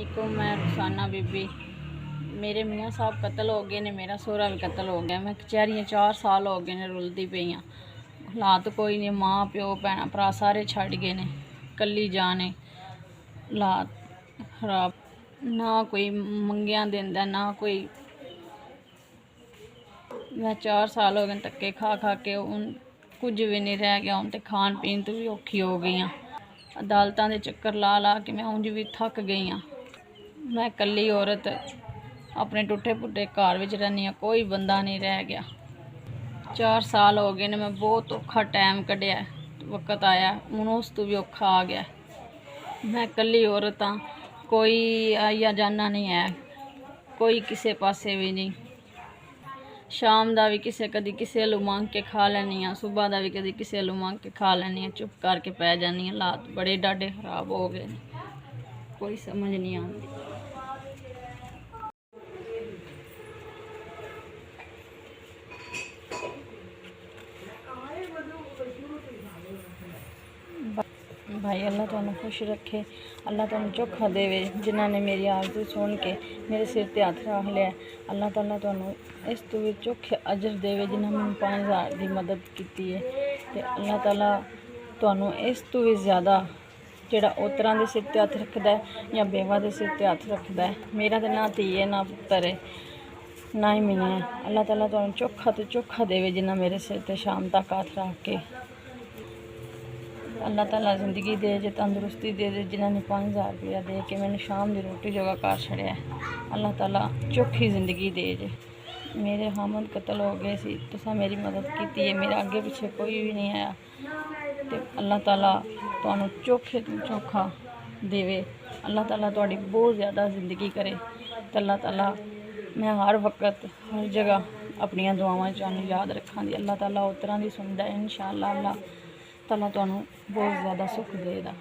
वालेकुम। मैं रुखसाना बीबी। मेरे मियाँ साहब कत्ल हो गए ने, मेरा सोहरा भी कत्ल हो गया। मैं कचहरियाँ 4 साल हो गए ने रुलदी पई हाँ। हालात कोई नहीं, माँ प्यो भैन भरा सारे छड़ गए ने, कल्ली जाने। हालात खराब, ना कोई मंगिया देंदा ना कोई। मैं 4 साल हो गए धक्के खा खा के, हूँ कुछ भी नहीं रह गया। हूँ तो खान पीन तो भी औखी हो गई हाँ। अदालतां दे चक्कर ला ला के मैं उंज भी थक गई हाँ। मैं कल्ली औरत अपने टुटे फुटे घर विच रहनी हाँ, कोई बंदा नहीं रह गया। 4 साल हो गए ने, मैं बहुत औखा टाइम कढ़िया, वक्त आया हूँ उस तो भी औखा आ गया। मैं कल्ली औरत हाँ, कोई आइया जाना नहीं है, कोई किसी पासे भी नहीं। शाम का भी किसे कदी किसे अल्लों मंग के खा लैनी हाँ, सुबह का भी कदी किसे अल्लों मंग के खा लैनी हाँ। चुप करके पै जानी। हालात बड़े डाढे खराब हो गए, कोई समझ नहीं आती। भाई अल्लाह तुहानू खुश रखे, अल्लाह तुहानू चोखा देवे। जिन्होंने मेरी आरज़ू सुन के मेरे सिर ते हथ रख लिया, अल्लाह ताला तुहानू इस तो भी चोखे अजर देवे। जिन्होंने मैंने 5000 की मदद की है, तो अल्लाह ताला तुहानू इस तो भी ज़्यादा जिहड़ा ओतरां दे सिर ते हथ रखदा है या बेवा दे सिर ते हथ रखदा है। मेरा तो ना धी है ना पुत्तर है ना ही मियाँ है। अल्लाह ताला तुहानू चोखा तो चोखा देवे, जिन्ना मेरे सिर ते शाम तक हथ रख के। अल्लाह ताला ज़िंदगी दे जे, तंदुरुस्ती दे दे। जिन्होंने 5000 रुपया दे के मैंने शाम की रोटी जोगा कर छड़िया, अल्लाह ताला चोखी ज़िंदगी दे जे। मेरे हामद कत्ल हो गए सी, तुसा मेरी मदद की है, मेरे अगे पिछे कोई भी नहीं आया। तो अल्लाह ताला तुहानू चोखे तो चोखा देवे। अल्लाह ताला तुहाडी बहुत ज़्यादा ज़िंदगी करे। तो अल्लाह ताला मैं हर वक्त हर जगह अपनियां दुआवां तुहानू याद रखांगी। अल्लाह ताला उस तरह की सुनदा है। इंशाअल्लाह अल्लाह ताला तुहानू बहुत ज़्यादा सुख देगा।